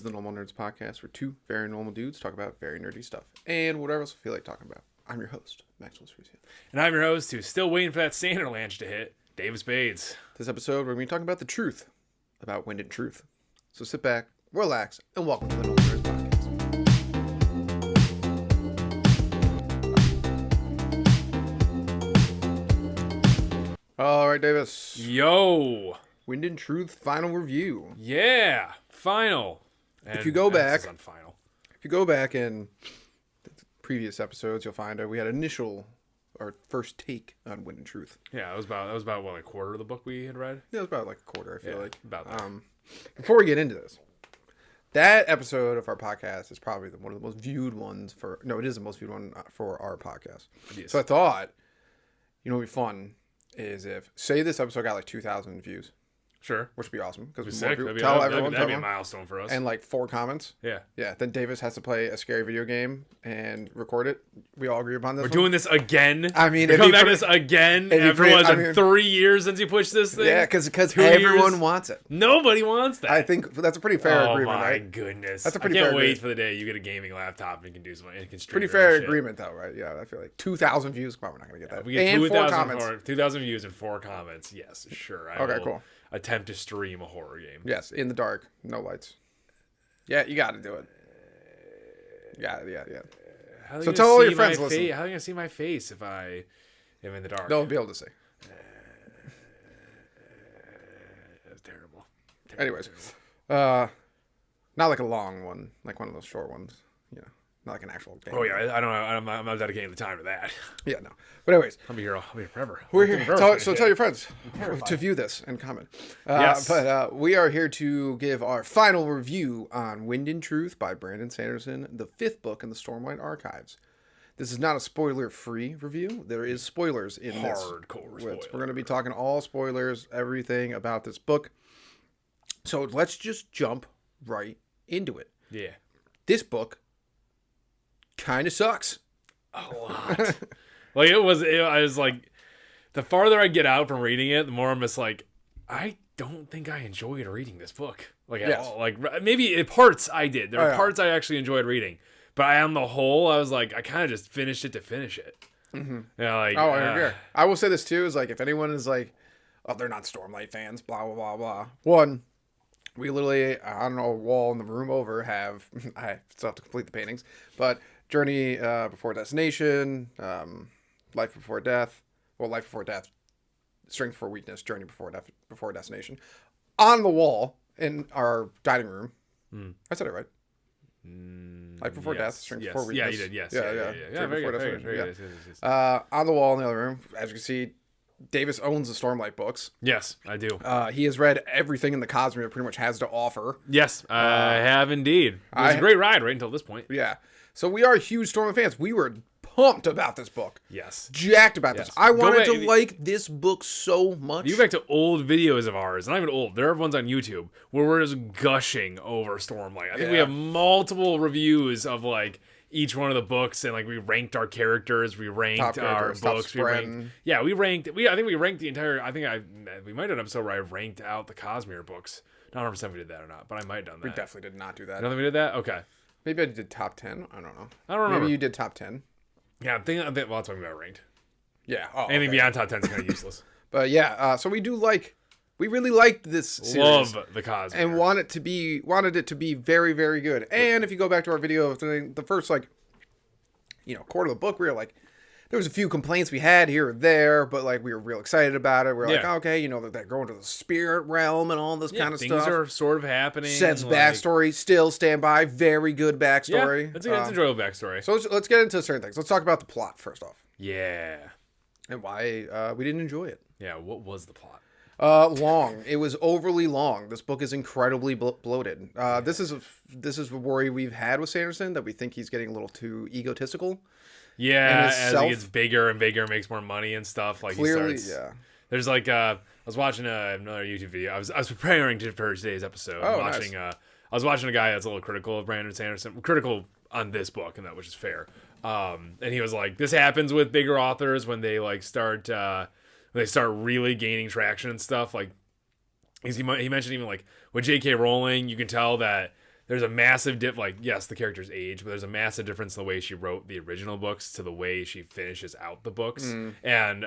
the Normal Nerds Podcast, where two very normal dudes talk about very nerdy stuff and whatever else we feel like talking about. I'm your host, Maxwell Srusia. And I'm your host, who's still waiting for that Sander Lanch to hit, Davis Spades. This episode, we're going to be talking about the truth, about Wind and Truth. So sit back, relax, and welcome to the Normal Nerds Podcast. All right, Davis. Yo. Wind and Truth final review. Yeah. Final. And If you go back, on final. If you go back in the previous episodes, you'll find out we had our first take on Wind and Truth. Yeah, that was about what, like a quarter of the book we had read? Yeah, it was about like a quarter, I feel like. About that. Before we get into this, that episode of our podcast is probably one of the most viewed ones it is the most viewed one for our podcast. Yes. So I thought, what would be fun is if, say this episode got like 2,000 views. Sure. Which would be awesome. Because that'd be a milestone for us. And like 4 comments. Yeah. Yeah. Then Davis has to play a scary video game and record it. We all agree upon this. We're doing this again. I mean, we're coming back to this again after 3 years since you pushed this thing. Yeah, because everyone wants it. Nobody wants that. I think that's a pretty fair agreement, right? Oh my goodness. That's a pretty I fair can't wait agreement. for the day you get a gaming laptop and you can do something. Pretty fair agreement, though, right? Yeah, I feel like 2,000 views. Come on, we're not going to get that. We get and 4 comments. 2,000 views and 4 comments. Yes, sure. Okay, cool. Attempt to stream a horror game. Yes, in the dark, no lights. Yeah, you got to do it. Yeah. So tell all your friends listen. How are you gonna see my face if I am in the dark? They'll be able to see. That's terrible. Anyways, not like a long one, like one of those short ones. Not like an actual game. Oh yeah, I don't know. I'm not dedicating the time to that. Yeah, no. But anyways, I'll be here forever. We're here. Tell your friends to view this and comment. Yes. But we are here to give our final review on Wind and Truth by Brandon Sanderson, the 5th book in the Stormlight Archives. This is not a spoiler-free review. There is spoilers in this. Hardcore spoilers. We're going to be talking all spoilers, everything about this book. So let's just jump right into it. Yeah. This book kind of sucks. A lot. Like I was like, the farther I get out from reading it, the more I'm just like, I don't think I enjoyed reading this book. Like at all. Like maybe parts I did. There were parts I actually enjoyed reading, but on the whole, I was like, I kind of just finished it to finish it. Mm-hmm. Yeah, like I agree. I will say this too: is like if anyone is like, oh, they're not Stormlight fans, blah blah blah blah. One, we literally on a wall in the room over have I still have to complete the paintings, but Journey Before Destination, Life Before Death, Life Before Death, Strength Before Weakness, Journey Before Destination, on the wall in our dining room. I said it right. Life Before Death, Strength Before Weakness. Yeah, you did. Yes. Yeah. Very good. On the wall in the other room, as you can see, Davis owns the Stormlight books. Yes, I do. He has read everything in the Cosmere pretty much has to offer. Yes, I have indeed. It was a great ride right until this point. Yeah. So we are huge Stormlight fans. We were pumped about this book. Yes. Jacked about this. I wanted to like this book so much. You go back to old videos of ours, not even old, there are ones on YouTube where we're just gushing over Stormlight. I think we have multiple reviews of like each one of the books, and like we ranked our characters, we ranked our books, we ranked I think we ranked the entire, we might have an episode where I ranked out the Cosmere books. Not 100% we did that or not, but I might have done that. We definitely did not do that. You don't think we did that? Okay. Maybe I did top 10. I don't know. I don't remember. Maybe you did top 10. Yeah, I'm thinking talking about ranked. Yeah. Anything beyond top 10 is kind of useless. But yeah, so we really liked this series. Love the Cosmere. And wanted it to be very, very good. And if you go back to our video of the first quarter of the book, we were like, there was a few complaints we had here or there, but like we were real excited about it. We were like, okay, they're going to the spirit realm and all this kind of stuff. Things are sort of happening. Sed's backstory, still stand by. Very good backstory. Yeah, it's an enjoyable backstory. So let's get into certain things. Let's talk about the plot first off. Yeah. And why we didn't enjoy it. Yeah, what was the plot? Long. It was overly long. This book is incredibly bloated. This is a worry we've had with Sanderson, that we think he's getting a little too egotistical. Yeah, as he gets bigger and bigger, makes more money and stuff. Like clearly, There's like I was watching another YouTube video. I was preparing for today's episode. Nice. I was watching a guy that's a little critical of Brandon Sanderson, critical on this book, and that which is fair. And he was like, "This happens with bigger authors when they start really gaining traction and stuff." Like, he mentioned even like with J.K. Rowling, you can tell that there's a massive dip. Like, yes, the character's age, but there's a massive difference in the way she wrote the original books to the way she finishes out the books. And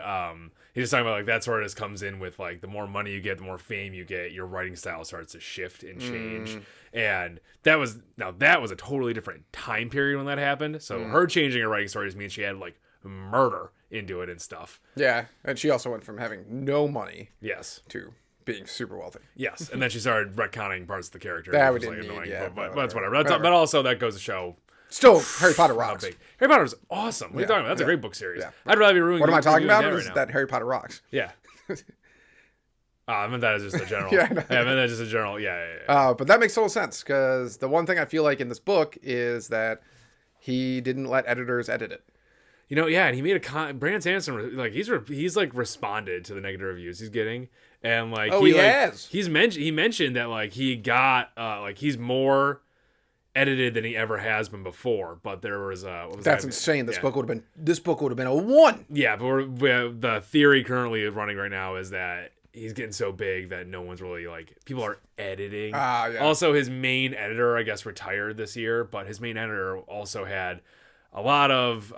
he's just talking about like that sort of just comes in with like the more money you get, the more fame you get, your writing style starts to shift and change. And that was a totally different time period when that happened. So her changing her writing stories means she had like murder into it and stuff. Yeah, and she also went from having no money, yes, to being super wealthy. Yes, and then she started retconning parts of the character. That we was, didn't like, need, annoying, yeah, but that's whatever. But also that goes to show. Still, Harry Potter rocks. Harry Potter's awesome. What are you talking about? That's a great book series. Yeah. I'd rather be ruining. What am I talking about? That Is right that Harry Potter rocks? Yeah. I meant that as just a general. I meant that as just a general. Yeah. But that makes total sense because the one thing I feel like in this book is that he didn't let editors edit it. And he made Brandon Sanderson like he's like responded to the negative reviews he's getting, and like he has. He mentioned that like he got like he's more edited than he ever has been before, but there was that's insane. This book would have been a 1. Yeah, but the theory currently running right now is that he's getting so big that no one's really like people are editing. Yeah. Also, his main editor, I guess, retired this year, but his main editor also had a lot of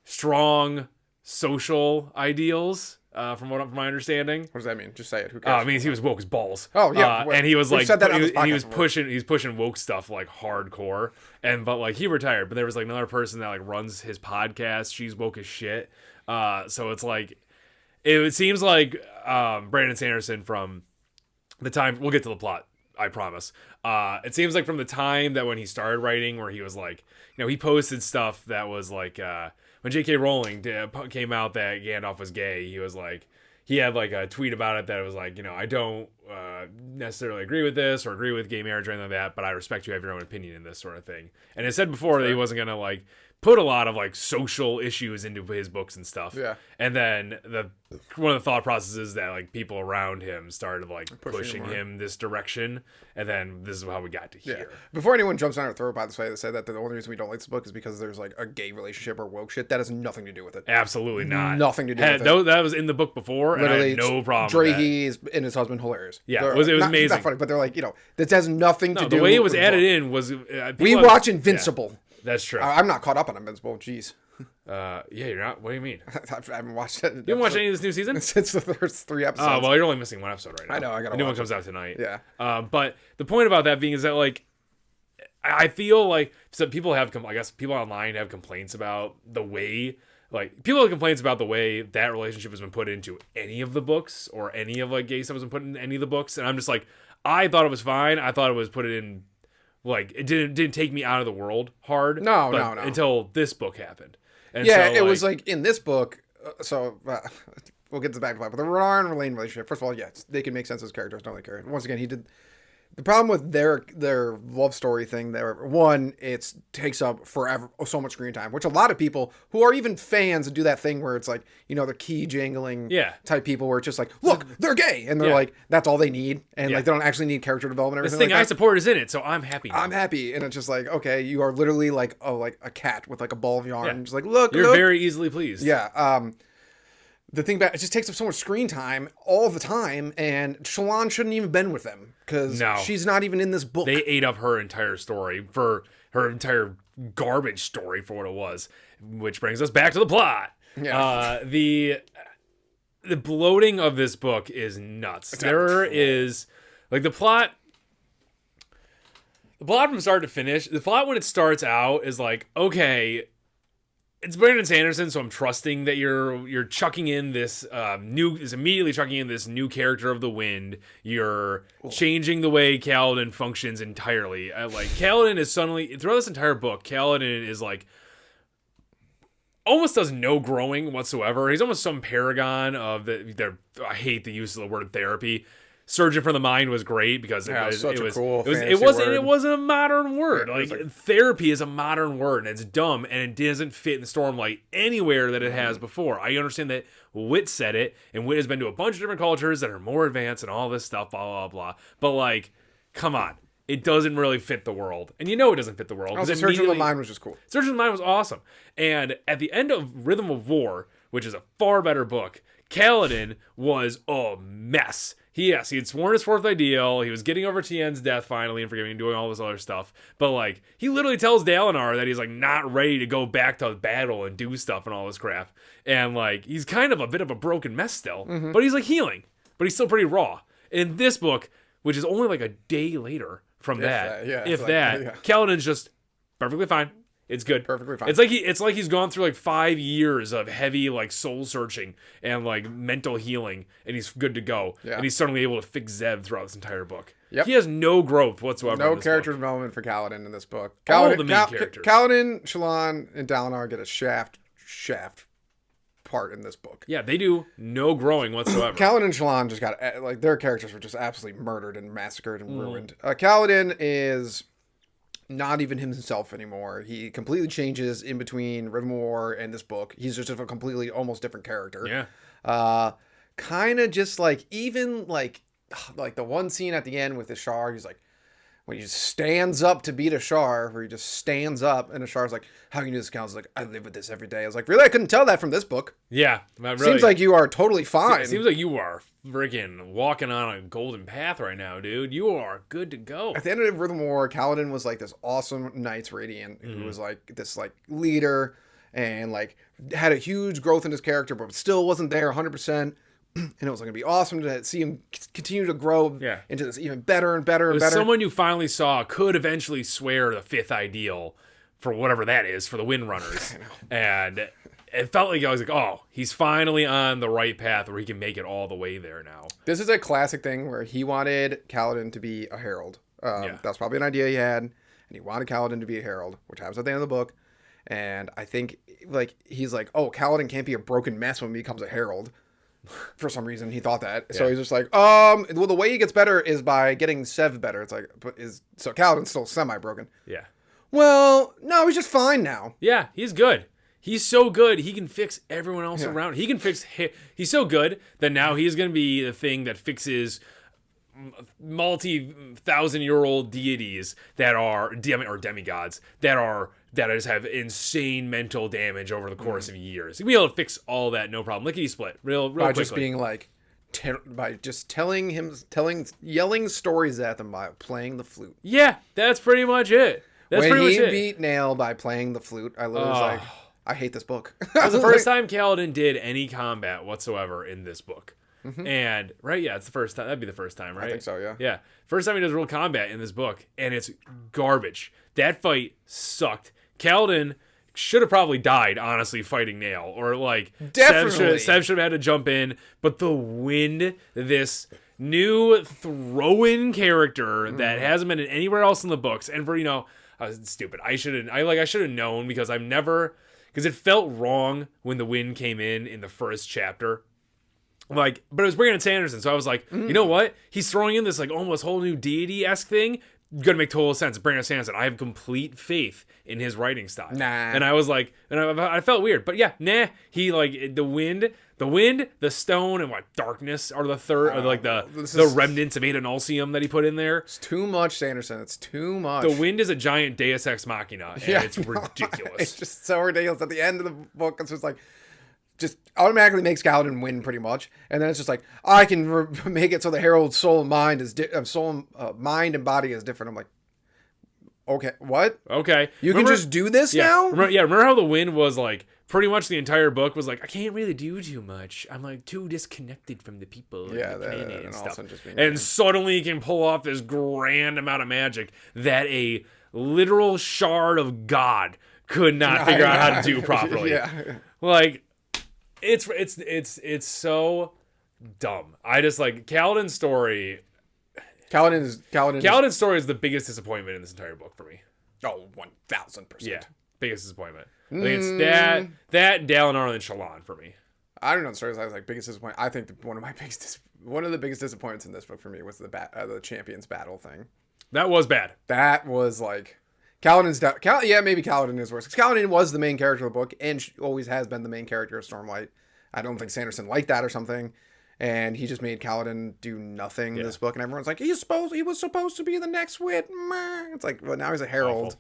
strong social ideals, from my understanding. What does that mean? Just say it. Who cares? It means he was woke as balls. Oh yeah, and he was like, he was pushing woke stuff like hardcore. But like he retired, but there was like another person that like runs his podcast. She's woke as shit. So it's like, it seems like Brandon Sanderson from the time we'll get to the plot. I promise. It seems like from the time that when he started writing, where he was like, he posted stuff that was like, when J.K. Rowling came out that Gandalf was gay, he was like, he had like a tweet about it that was like, I don't necessarily agree with this or agree with gay marriage or anything like that, but I respect you have your own opinion in this sort of thing. And it said before that he wasn't gonna like put a lot of like social issues into his books and stuff. Yeah. And then one of the thought processes that like people around him started like pushing him this direction, and then this is how we got to here. Yeah. Before anyone jumps on our throat, by the way, that said that the only reason we don't like this book is because there's like a gay relationship or woke shit. That has nothing to do with it. Absolutely not. Nothing to do with it. That was in the book before, literally, and I had no problem with Drahe and his husband hilarious. Yeah, it was amazing. Not funny, but they're like, this has nothing to do. The way it was added in was we watch Invincible. Yeah. That's true. I'm not caught up on Invincible. Jeez. Yeah, you're not. What do you mean? I haven't watched it. You haven't watched any of this new season since the first 3 episodes. Oh, well, you're only missing one episode right now. I know. I gotta. The new one comes out tonight. Yeah. But the point about that being is that like, I feel like some people I guess people online have complaints about the way. Like, people have complaints about the way that relationship has been put into any of the books, or any of like gay stuff has been put in any of the books, and I'm just like, I thought it was fine. I thought it was put in. Like, it didn't take me out of the world hard. No. Until this book happened. And yeah, it was like in this book. We'll get to the back to that. But the Renar and Relaine relationship, first of all, yes, they can make sense as characters. Don't really care. Once again, he did. The problem with their love story thing, it takes up forever, so much screen time, which a lot of people who are even fans do that thing where it's like, the key jangling type people where it's just like, look, they're gay. And they're like, that's all they need. And like, they don't actually need character development or this anything thing like I support is in it, so I'm happy now. I'm happy. And it's just like, okay, you are literally like a cat with like a ball of yarn. Yeah. Just like, look, you're very easily pleased. Yeah. The thing about it just takes up so much screen time all the time, and Shallan shouldn't even been with them because she's not even in this book. They ate up her entire story for her entire garbage story for what it was, which brings us back to the plot. Yeah. The bloating of this book is nuts. There is like the plot from start to finish. The plot when it starts out is like, okay, it's Brandon Sanderson, so I'm trusting that you're chucking in this immediately chucking in this new character of the Wind. You're changing the way Kaladin functions entirely. Like, Kaladin is suddenly, throughout this entire book, Kaladin is like almost does no growing whatsoever. He's almost some paragon of I hate the use of the word therapy. Surgeon for the Mind was great because it wasn't a modern word. Like, therapy is a modern word, and it's dumb, and it doesn't fit in Stormlight anywhere that it has before. I understand that Wit said it, and Wit has been to a bunch of different cultures that are more advanced and all this stuff, blah, blah, blah. But, like, come on. It doesn't really fit the world. And it doesn't fit the world. Surgeon of the Mind was just cool. Surgeon of the Mind was awesome. And at the end of Rhythm of War, which is a far better book, Kaladin was a mess. He had sworn his fourth ideal. He was getting over Tien's death finally and forgiving and doing all this other stuff. But like, he literally tells Dalinar that he's like not ready to go back to battle and do stuff and all this crap. And like, he's kind of a bit of a broken mess still, but he's like healing, but he's still pretty raw. In this book, which is only like a day later from Kaladin's just perfectly fine. It's good. Perfectly fine. It's like he's gone through like 5 years of heavy like soul searching and like mental healing, and he's good to go. Yeah. And he's suddenly able to fix Zev throughout this entire book. Yep. He has no growth whatsoever. No character development for Kaladin in this book. All the main characters. Kaladin, Shallan, and Dalinar get a shaft part in this book. Yeah, they do no growing whatsoever. Kaladin and Shallan just got like their characters were just absolutely murdered and massacred and ruined. Kaladin is not even himself anymore. He completely changes in between Rhythm of War and this book. He's just a completely almost different character. Yeah. Kind of just like even like the one scene at the end with Ishar, he's like, when he just stands up to beat Ishar, where he just stands up, and Ishar's like, how can you do this? He's like, I live with this every day. I was like, really? I couldn't tell that from this book. Yeah. Really, seems like you are totally fine. Seems like you are freaking walking on a golden path right now, dude. You are good to go. At the end of Rhythm of War, Kaladin was like this awesome Knights Radiant who was like this like leader and like had a huge growth in his character, but still wasn't there 100%. And it was going to be awesome to see him continue to grow into this even better and better and better. Someone you finally saw could eventually swear the fifth ideal for whatever that is for the Windrunners. And it felt like I was like, oh, he's finally on the right path where he can make it all the way there now. This is a classic thing where he wanted Kaladin to be a herald. That's probably an idea he had. And he wanted Kaladin to be a herald, which happens at the end of the book. And I think like he's like, oh, Kaladin can't be a broken mess when he becomes a herald. For some reason, he thought that. So he's just like, well, the way he gets better is by getting Sev better. It's like, so Kaladin's still semi-broken. Yeah. Well, no, he's just fine now. Yeah, he's good. He's so good, he can fix everyone else around. He can fix... He's so good that now he's going to be the thing that fixes multi-thousand-year-old deities that are... or demigods that just have insane mental damage over the course of years. He'll be able to fix all that, no problem. Lickety split, real by quickly. Just being like... by just yelling stories at them by playing the flute. Yeah, that's pretty much it. When he beat Nail by playing the flute, I literally was like... I hate this book. It was the first time Kaladin did any combat whatsoever in this book. And, it's the first time. That'd be the first time, right? I think so, yeah. Yeah. First time he does real combat in this book, and it's garbage. That fight sucked. Kaladin should have probably died, honestly, fighting Nail. Or, like, definitely. Sev should have had to jump in. But the wind, this new throw-in character that hasn't been anywhere else in the books, and for, I was stupid. I should have known because because it felt wrong when the wind came in the first chapter. Like, but it was bringing in Sanderson, so I was like, you know what? He's throwing in this like almost whole new deity-esque thing. Gonna make total sense. Brandon Sanderson. I have complete faith in his writing style. Nah. And I was like, I felt weird, but yeah, nah. He like the wind, the stone, and what darkness are the third, or like the remnants of Ada Nulcium that he put in there. It's too much, Sanderson. It's too much. The wind is a giant Deus Ex Machina, and it's ridiculous. It's just so ridiculous. At the end of the book, it's just like. Just automatically makes Kaladin win pretty much, and then it's just like I can make it so the Herald's soul and mind is mind and body is different. I'm like, okay, what? Okay, you can just do this now? Remember how the wind was like pretty much the entire book was like I can't really do too much. I'm like too disconnected from the people and the planet and stuff, and suddenly he can pull off this grand amount of magic that a literal shard of God could not figure out how to do properly. Like. It's so dumb. I just like Kaladin's story. Kaladin's story is the biggest disappointment in this entire book for me. Oh, 1000%. Yeah, biggest disappointment. I think it's that Dalinar and Shallan for me. I don't know the stories I was like biggest disappointment. I think one of the biggest disappointments in this book for me was the champions battle thing. That was bad. That was like. Maybe Kaladin is worse. Kaladin was the main character of the book and always has been the main character of Stormlight. I don't think Sanderson liked that or something, and he just made Kaladin do nothing in this book. And everyone's like, he was supposed to be the next wit. It's like, well, now he's a herald.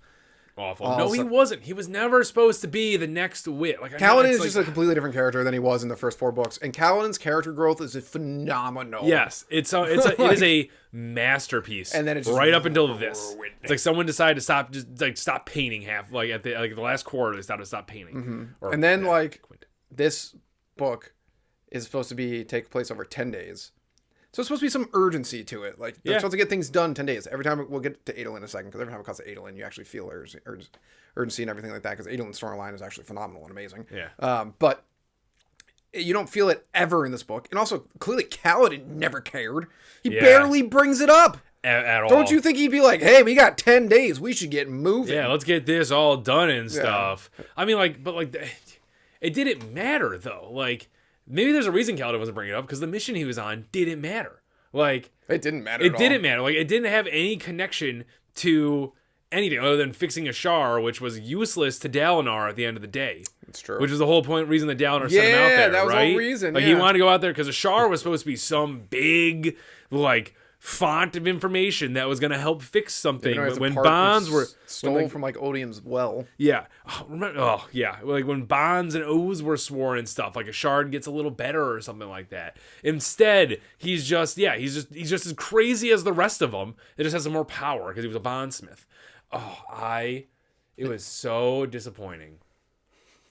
awful. No, he wasn't. He was never supposed to be the next wit. Like Kaladin is just a completely different character than he was in the first 4 books, and Kaladin's character growth is phenomenal. Yes, it is a masterpiece. And then it's right up until this. It's like someone decided to stop painting half. Like at the last quarter, they started to stop painting. Mm-hmm. And then this book is supposed to take place over 10 days. So it's supposed to be some urgency to it. Like, they're supposed to get things done in 10 days. Every time, we'll get to Adolin in a second, because every time it comes to Adolin, you actually feel urgency and everything like that, because Adolin's storyline is actually phenomenal and amazing. Yeah. But you don't feel it ever in this book. And also, clearly, Kaladin never cared. He barely brings it up. At all. Don't you think he'd be like, hey, we got 10 days. We should get moving. Yeah, let's get this all done and stuff. I mean, it didn't matter, though. Like, maybe there's a reason Kaladin wasn't bringing it up, because the mission he was on didn't matter. Like, it didn't matter It didn't matter. Like, it didn't have any connection to anything other than fixing a Shar, which was useless to Dalinar at the end of the day. It's true. Which was the whole reason that Dalinar sent him out there, that was right? the whole reason, Like, he wanted to go out there because a Shar was supposed to be some big, font of information that was going to help fix something. When bonds were stole from Odium's well. Yeah. Like when bonds and oaths were sworn and stuff, like a shard gets a little better or something like that. Instead, he's just as crazy as the rest of them. It just has some more power because he was a bondsmith. It was so disappointing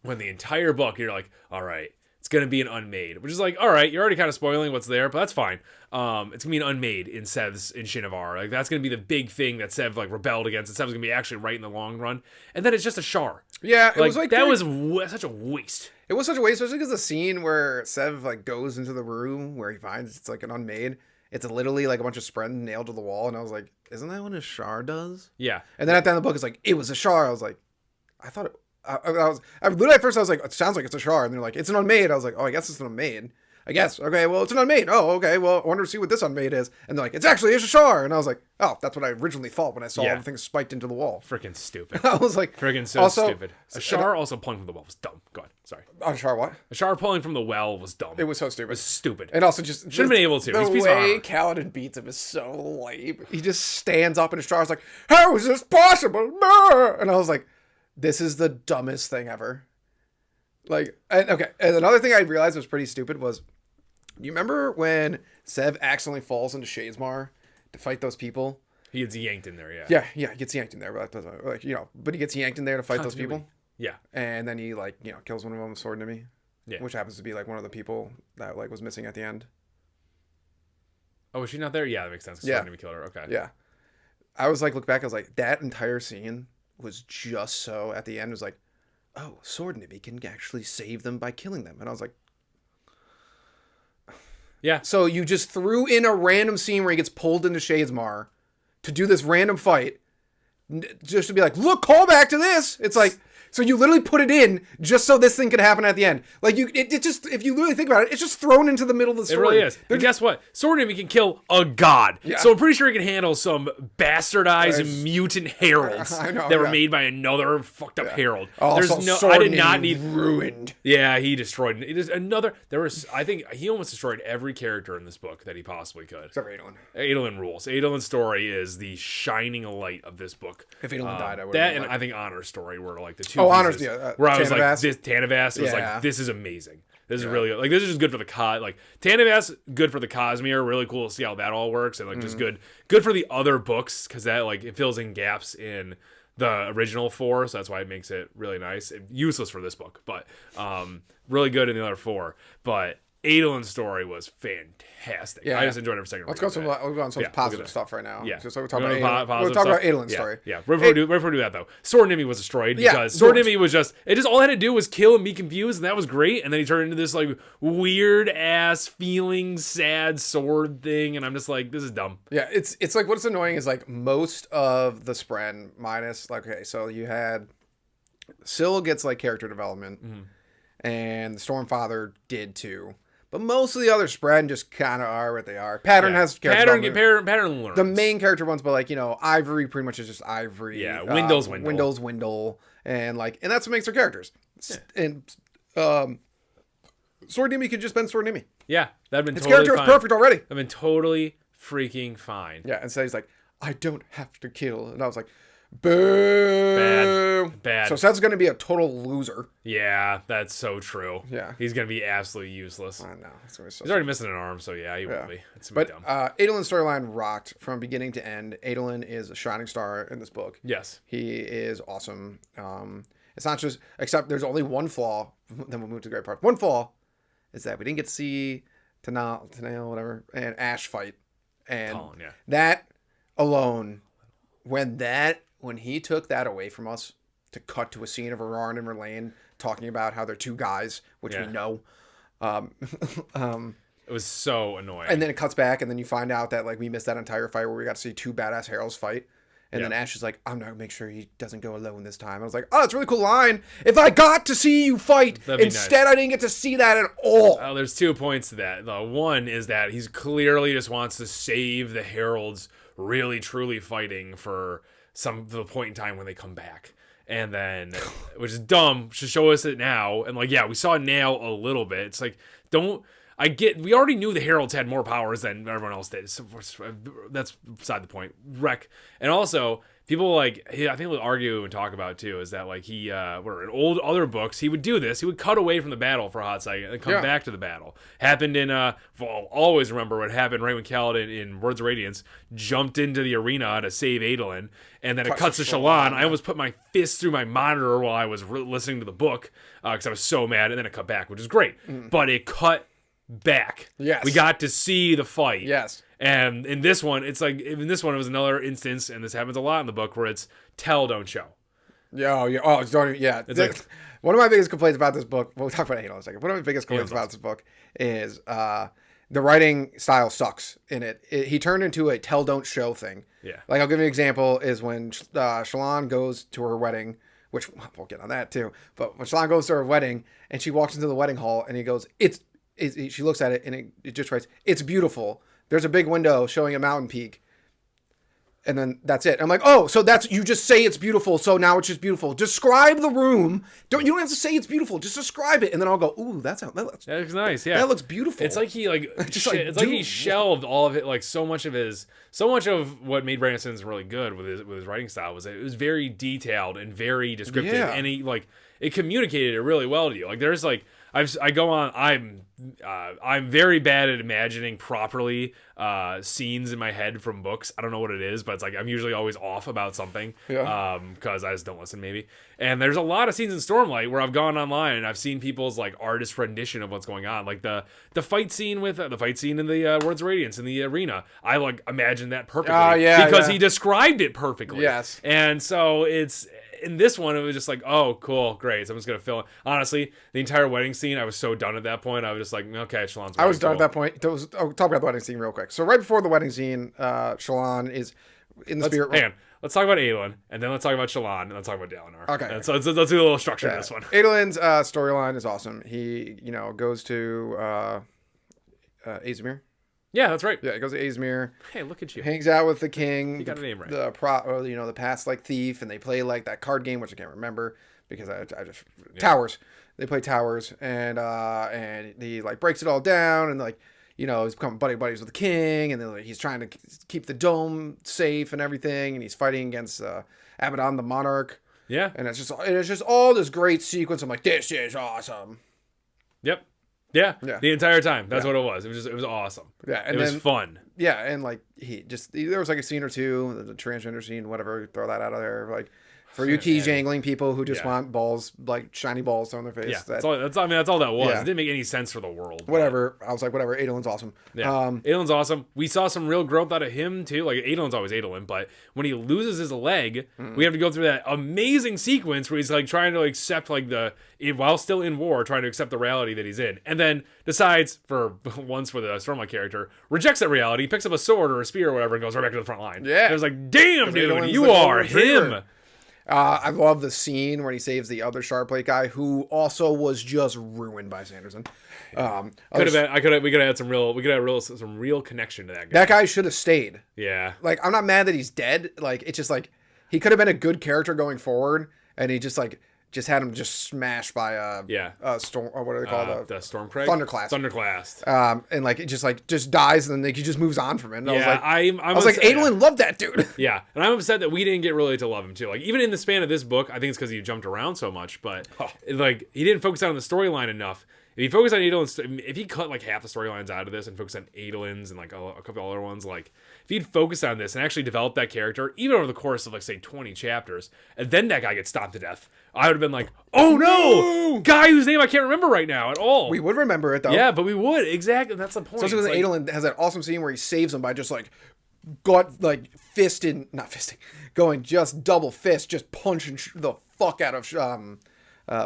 when the entire book you're like, all right, it's going to be an unmade, which is like, all right, you're already kind of spoiling what's there, but that's fine. It's going to be an unmade in Shinovar. Like, that's going to be the big thing that Sev, rebelled against. And Sev's going to be actually right in the long run. And then it's just a Shar. Yeah, it was that was such a waste. It was such a waste, especially because the scene where Sev, goes into the room where he finds it's, an unmade. It's literally, a bunch of Spren nailed to the wall. And I was like, isn't that what a Shar does? Yeah. And then at the end of the book, it's like, it was a Shar. I was like, I thought it... I literally at first I was like, it sounds like it's a Shar, and they're like, it's an unmade. I was like, oh, I guess it's an unmade. I guess. Okay, well, it's an unmade. Oh, okay, well, I wonder to see what this unmade is. And they're like, it's actually a Shar. And I was like, oh, that's what I originally thought when I saw all the things spiked into the wall. Freaking stupid. I was like, freaking so stupid. A Shar also pulling from the well was dumb. Go ahead. Sorry. A Shar what? A Shar pulling from the well was dumb. It was so stupid. It was stupid. And also just should have been able to. The way Kaladin beats him is so lame. He just stands up and his Shar's like, how is this possible? And I was like, this is the dumbest thing ever. And another thing I realized was pretty stupid was, you remember when Sev accidentally falls into Shadesmar to fight those people? He gets yanked in there, yeah. Yeah, he gets yanked in there, but he gets yanked in there to fight those people. Yeah. And then he kills one of them with Sword Enemy. Yeah. Which happens to be one of the people that was missing at the end. Oh, was she not there? Yeah, that makes sense. Sword Enemy killed her. Okay. Yeah. I was look back, I was like, that entire scene was just so at the end was like, oh, Sword Enemy can actually save them by killing them. And I was like, yeah. So you just threw in a random scene where he gets pulled into Shadesmar to do this random fight just to be like, look, call back to this. It's like, so you literally put it in just so this thing could happen at the end. It just, if you really think about it, it's just thrown into the middle of the story. It really is. And guess what? Sword Enemy can kill a god. Yeah. So I'm pretty sure he can handle some bastardized mutant heralds that were made by another fucked up herald. Also, I did not need ruined. Yeah, he destroyed it. Is another. I think he almost destroyed every character in this book that he possibly could. Except for Adolin. Adolin rules. Adolin's story is the shining light of this book. If Adolin died, I would. That and I think Honor's story were the two. Honors, where I was like, this Tanavas was like, this is amazing. This is really good. This is just good for the Tanavas, good for the Cosmere. Really cool to see how that all works, and just good for the other books because that it fills in gaps in the original 4, so that's why it makes it really nice. Useless for this book, but really good in the other 4. But Adolin's story was fantastic. Yeah. I just enjoyed every second. Let's go on some positive stuff right now. Yeah. So we'll talk about Adolin's story. Yeah. Before we do that though, Sword Enemy was destroyed because Sword Enemy was all it had to do was kill and be confused, and that was great. And then he turned into this weird ass feeling sad sword thing, and I'm just like, this is dumb. Yeah, it's what's annoying is most of the Spren minus so you had Syl gets character development, and the Stormfather did too. But most of the other Spren just kind of are what they are. Pattern has character development. Pattern learns. The main character ones, but Ivory pretty much is just Ivory. Yeah, Window's Windle, and that's what makes their characters. Yeah. And Sword Enemy could just been Sword Enemy. Yeah, that'd been his totally character fine. was perfect already. I've been totally freaking fine. Yeah, and so he's like, I don't have to kill, and I was like, Boo. Bad. So Seth's going to be a total loser. Yeah, that's so true. Yeah. He's going to be absolutely useless. I know. It's gonna be so He's already missing an arm, so yeah, he will be. It's But dumb. Adolin's storyline rocked from beginning to end. Adolin is a shining star in this book. Yes. He is awesome. It's not just, except there's only one flaw. Then we'll move to the great part. One flaw is that we didn't get to see Tanael, whatever, and Ash fight. And Colin, yeah. that alone, when he took that away from us to cut to a scene of Aurora and Merlane talking about how they're two guys, which we know. It was so annoying. And then it cuts back, and then you find out that like we missed that entire fight where we got to see two badass heralds fight. And then Ash is like, I'm not going to make sure he doesn't go alone this time. I was like, oh, it's a really cool line. If I got to see you fight, instead nice. I didn't get to see that at all. There's 2 points to that. The one is that he's clearly just wants to save the heralds really, truly fighting for the point in time when they come back. And then, which is dumb, should show us it now. And like, yeah, we saw Nail a little bit. It's like, we already knew the heralds had more powers than everyone else did. So that's beside the point. Wreck. And also, people like, I think we'll argue and talk about too, is that like in old other books, he would do this. He would cut away from the battle for a hot second and come back to the battle. Happened in, I'll always remember what happened right when Kaladin in Words of Radiance jumped into the arena to save Adolin. And then it cuts to Shallan. I almost put my fist through my monitor while I was listening to the book because I was so mad. And then it cut back, which is great. But it cut back. Yes. We got to see the fight. Yes. And in this one, it was another instance, and this happens a lot in the book, where it's tell, don't show. Yeah. Oh, don't. Yeah. It's like, one of my biggest complaints about this book. We'll talk about Halo in a second. One of my biggest complaints about this book is the writing style sucks in it. He turned into a tell, don't show thing. Yeah. Like I'll give you an example is when Shallan goes to her wedding, which we'll get on that too. But when Shallan goes to her wedding and she walks into the wedding hall and he goes, she looks at it and it just writes, it's beautiful. There's a big window showing a mountain peak. And then that's it. I'm like, oh, so you just say it's beautiful. So now it's just beautiful. Describe the room. You don't have to say it's beautiful. Just describe it. And then I'll go, ooh, that looks nice. Yeah. That looks beautiful. It's like he like he shelved all of it. Like so much of what made Brandon Sanderson really good with his writing style was that it was very detailed and very descriptive. Yeah. And he it communicated it really well to you. Like there's like, I'm very bad at imagining properly scenes in my head from books. I don't know what it is, but it's like I'm usually always off about something because I just don't listen maybe. And there's a lot of scenes in Stormlight where I've gone online and I've seen people's like artist rendition of what's going on, like the fight scene in the Words of Radiance in the arena. I like imagined that perfectly because he described it perfectly. Yes, and so it's. In this one, it was just like, oh, cool, great. So I'm just going to fill in. Honestly, the entire wedding scene, I was so done at that point. I was just like, okay, Shallan's I was done at that point. I'll talk about the wedding scene real quick. So right before the wedding scene, Shallan is in the spirit. Hang on. Let's talk about Adolin, and then let's talk about Shallan, and let's talk about Dalinar. Okay. And so let's do a little structure in this one. Adolin's storyline is awesome. He, goes to Azmir. Yeah, that's right. Yeah, he goes to Azmir. Hey, look at you. Hangs out with the king. You got a name right. The past like thief, and they play like that card game, which I can't remember because I just Towers. They play Towers, and he like breaks it all down, and like he's becoming buddies with the king, and then like, he's trying to keep the dome safe and everything, and he's fighting against Abaddon the Monarch. Yeah, and it's just all this great sequence. I'm like, this is awesome. Yep. Yeah, the entire time. That's what it was. It was awesome. Yeah, and it was fun. Yeah, and like there was like a scene or two, the transgender scene, whatever. Throw that out of there, like for you key jangling people who just want balls, like shiny balls thrown in their face. Yeah, that's all that was. Yeah. It didn't make any sense for the world. Whatever. I was like, whatever. Adolin's awesome. Yeah, Adolin's awesome. We saw some real growth out of him too. Like Adolin's always Adolin, but when he loses his leg, we have to go through that amazing sequence where he's like trying to accept while still in war, trying to accept the reality that he's in, and then decides for once for the Stormlight character rejects that reality, picks up a sword or a spear or whatever, and goes right back to the front line. Yeah, it was like, damn, dude, you are him. I love the scene when he saves the other Sharplate guy, who also was just ruined by Sanderson. We could have had some real connection to that guy. That guy should have stayed. Yeah, like I'm not mad that he's dead. Like it's just like he could have been a good character going forward, and he just just had him just smashed by storm, or what do they call the Stormcrag? Thunderclast. And like it just dies, and then like, he just moves on from it. And I was like, Adolin loved that dude. Yeah, and I'm upset that we didn't get really to love him too. Like even in the span of this book, I think it's because he jumped around so much, but like he didn't focus on the storyline enough. If he focused on Adolin's, if he cut like half the storylines out of this and focused on Adolin's and like a couple other ones, like if he'd focused on this and actually developed that character, even over the course of like say 20 chapters, and then that guy gets stomped to death, I would have been like, oh no, guy whose name I can't remember right now at all. We would remember it though. Yeah, but we would exactly. That's the point. Especially because Adolin has that awesome scene where he saves him by just like not fisting, going just double fist, just punching the fuck out of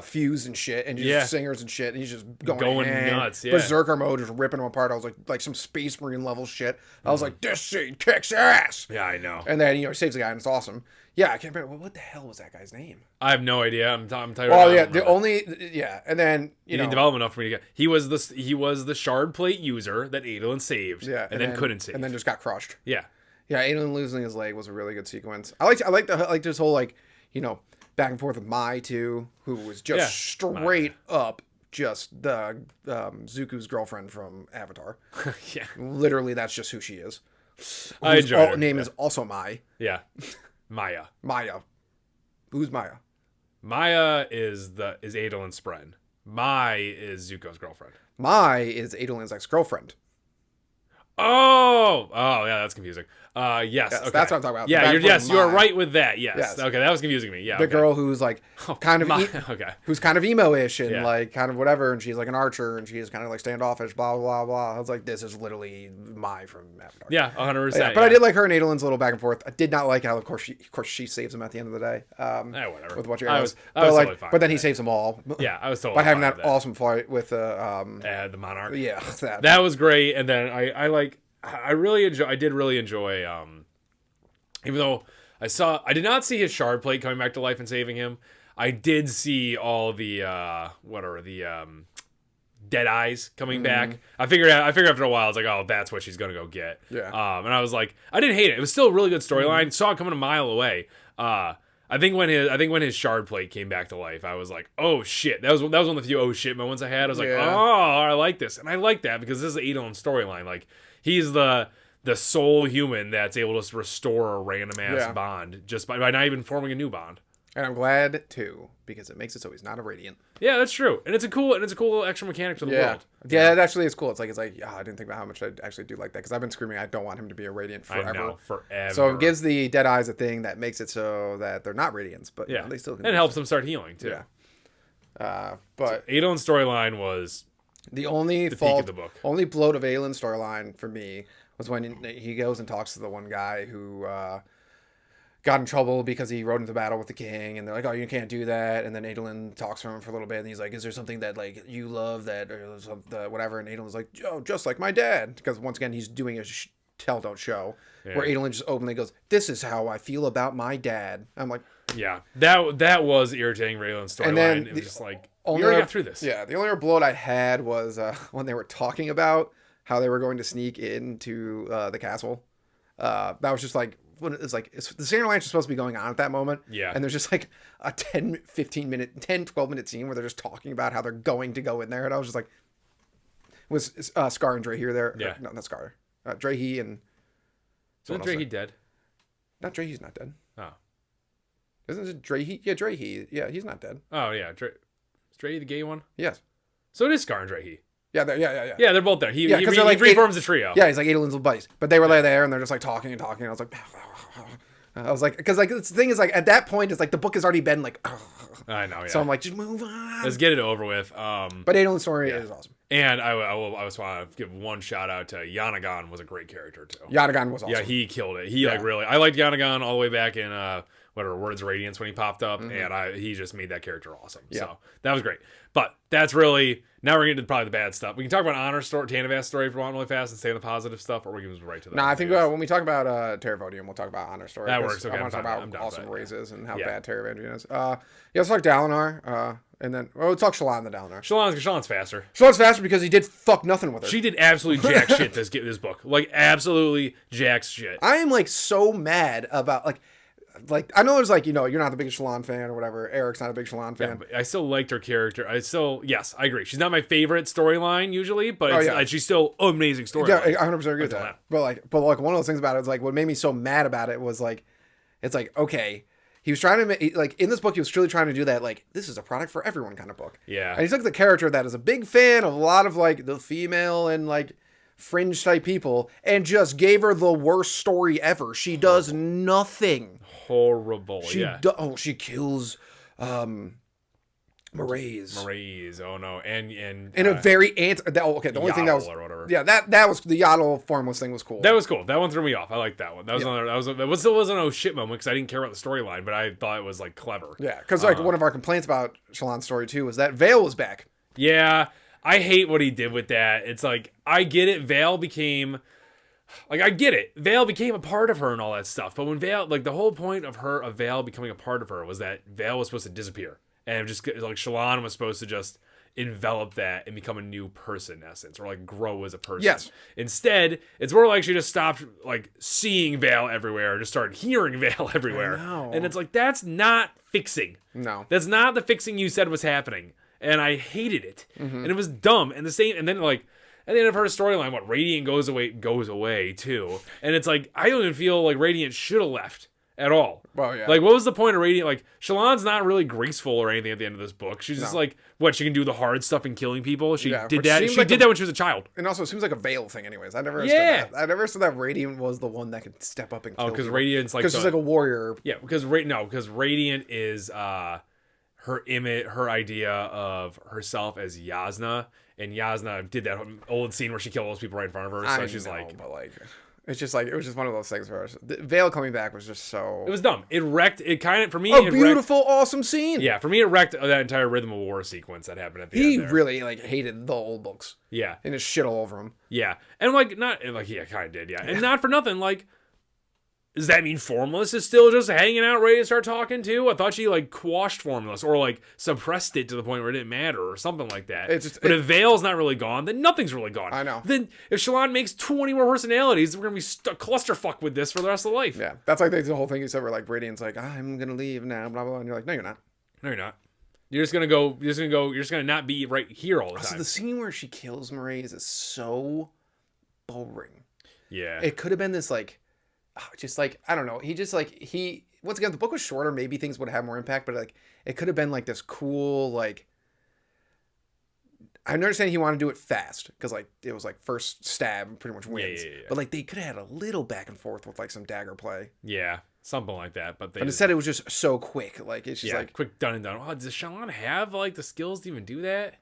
Fuse and shit, and just singers and shit, and he's just going nuts. Yeah. Berserker mode, just ripping them apart. I was like some Space Marine level shit. I was like, this scene kicks ass. Yeah, I know. And then he saves the guy, and it's awesome. Yeah, I can't remember what the hell was that guy's name. I have no idea. I'm tired. Oh yeah, and then you didn't develop enough for me to get. He was the shard plate user that Adolin saved. Yeah, and then couldn't save, and then just got crushed. Yeah, Adolin losing his leg was a really good sequence. I like this whole back and forth with Mai too, who was just straight up just the Zuko's girlfriend from Avatar. Yeah, literally that's just who she is. I enjoyed her. Name is also Mai. Yeah, Maya. Who's Maya? Maya is Adolin's friend. Mai is Zuko's girlfriend. Mai is Adolin's ex-girlfriend. Oh, yeah, that's confusing. Yes, okay. That's what I'm talking about. Yeah, you are right with that. Yes. Okay, that was confusing me. Yeah, the girl who's like kind of who's kind of emo-ish and like kind of whatever, and she's like an archer and she's kind of like standoffish, blah blah blah. I was like, this is literally Mai from Avatar. Yeah, 100%. But I did like her and Adolin's little back and forth. I did not like how of course she saves him at the end of the day. Whatever. With what I was totally fine. But then he saves them all. Yeah, I was totally by having fine that awesome fight with the Monarch. Yeah, that was great. And then I did really enjoy even though I did not see his shard plate coming back to life and saving him. I did see all the dead eyes coming back. I figured after a while I was like, oh, that's what she's gonna go get. Yeah. And I was like, I didn't hate it. It was still a really good storyline. Saw it coming a mile away. I think when his shard plate came back to life, I was like, oh shit. That was one of the few oh shit moments I had. I was like, oh, I like this. And I like that because this is Adolin storyline. Like he's the sole human that's able to restore a random ass bond just by not even forming a new bond. And I'm glad too, because it makes it so he's not a Radiant. Yeah, that's true. And it's a cool little extra mechanic to the world. Yeah, it actually is cool. It's like I didn't think about how much I actually do like that, because I've been screaming I don't want him to be a Radiant forever. I know, forever. So it gives the Dead Eyes a thing that makes it so that they're not Radiants, but they still can. And it helps them start healing too. Yeah. But so Adolin's storyline was the only peak of the book. Only bloat of Aelin's storyline for me was when he goes and talks to the one guy who got in trouble because he rode into battle with the king, and they're like, oh, you can't do that. And then Adolin talks to him for a little bit, and he's like, is there something that like you love that or whatever? And Adolin's like, oh, just like my dad, because once again he's doing a tell don't show where Adolin just openly goes, this is how I feel about my dad. I'm like, yeah, that was irritating. Adolin's storyline. It was just like, we already got through this. Yeah, the only bloat I had was when they were talking about how they were going to sneak into the castle. That was just like, it's like the Sanderson is supposed to be going on at that moment. Yeah. And there's just like a 12 minute scene where they're just talking about how they're going to go in there. And I was just like, was Scar and Drehy there? Yeah. No, not Scar. Drehy and... Isn't Drehy dead? Not Drehy's not dead. Oh. Isn't it Drehy? Yeah, Drehy. Yeah, he's not dead. Oh, yeah. Is Drehy the gay one? Yes. So it is Scar and Drehy. Yeah, Yeah, they're both there. He reforms the trio. Yeah, he's like Adolin's little buddies. But they were there, and they're just like talking and talking. And I was like, because like the thing is like at that point it's like the book has already been like. I know. Yeah. So I'm like, just move on. Let's get it over with. But Adolin's story is awesome. And I just want to give one shout out to Yanagan. Was a great character too. Yanagan was awesome. Yeah, he killed it. He like really. I liked Yanagan all the way back in Words of Radiance when he popped up, and he just made that character awesome. Yeah. So that was great. But that's really, now we're getting to probably the bad stuff. We can talk about Honor story, Tanavast story if we want really fast and stay on the positive stuff, or we can move right to that. No, I think when we talk about Terravodium, we'll talk about Honor story. That works. Okay, I want to talk about awesome raises and how bad Terravodium is. Let's talk Dalinar, and then we'll talk Shallan the Dalinar. Shallan's faster. Shallan's faster because he did fuck nothing with her. She did absolutely jack shit this book. Like absolutely jack shit. I am like so mad about like. like, I know there's like, you're not the biggest Shallan fan or whatever. Eric's not a big Shallan fan. But I still liked her character. Yes, I agree. She's not my favorite storyline usually, but she's still amazing storyline. Yeah, I 100% agree with that. But like one of those things about it is like what made me so mad about it was like, it's like, okay, he was trying to like in this book he was truly trying to do that like this is a product for everyone kind of book. Yeah, and he took the character that is a big fan of a lot of like the female and like fringe type people and just gave her the worst story ever. She does nothing. Horrible. She kills Mraize. Oh no. And in a very the only thing that was or whatever. Yeah, that was the Yaddle formless thing was cool. That was cool. That one threw me off. I liked that one. That was still wasn't a shit moment because I didn't care about the storyline, but I thought it was like clever. Yeah, because like one of our complaints about Shallan's story too was that Vale was back. Yeah. I hate what he did with that. It's like, I get it. Vale became a part of her and all that stuff. But when Vale, like the whole point of Vale becoming a part of her was that Vale was supposed to disappear. And just like Shallan was supposed to just envelop that and become a new person in essence, or like grow as a person. Yes. Instead, it's more like she just stopped like seeing Vale everywhere and just started hearing Vale everywhere. I know. And it's like, that's not fixing. No. That's not the fixing you said was happening. And I hated it. And it was dumb. And then like at the end of her storyline, Radiant goes away too. And it's like, I don't even feel like Radiant should have left at all. Well, yeah. Like, what was the point of Radiant? Like, Shallan's not really graceful or anything at the end of this book. She's just like, she can do the hard stuff and killing people. She did that. She did that when she was a child. And also, it seems like a Vale thing anyways. I never understood that. I never understood that Radiant was the one that could step up and kill because Radiant's like... Because she's like a warrior. Yeah, because Radiant is... her image, her idea of herself as Yasna, and Yasna did that old scene where she killed all those people right in front of her. So she's like, but like, it's just like it was just one of those things where Vale coming back was just so. It was dumb. It wrecked. It kind of for me. A beautiful, awesome scene. Yeah, for me, it wrecked that entire Rhythm of War sequence that happened at the end. He really like hated the old books. Yeah, and just shit all over them. Yeah, and like kind of did. Yeah, and not for nothing. Like, does that mean Formless is still just hanging out, ready to start talking too? I thought she like quashed Formless or like suppressed it to the point where it didn't matter or something like that. But if Vale's not really gone, then nothing's really gone. I know. Then if Shallan makes 20 more personalities, we're gonna be clusterfuck with this for the rest of life. Yeah, that's like the whole thing you said where like Radiant's like, I'm gonna leave now, blah blah, and you're like, no, you're not. No, you're not. You're just gonna not be right here all the time. So the scene where she kills Mraize is so boring. Yeah. It could have been this like. Just like I don't know, once again the book was shorter, maybe things would have more impact, but like it could have been like this cool like I understand he wanted to do it fast because like it was like first stab pretty much wins, but like they could have had a little back and forth with like some dagger play, something like that. But instead it was just so quick, like it's just like quick done and done. Oh, does Shallan have like the skills to even do that?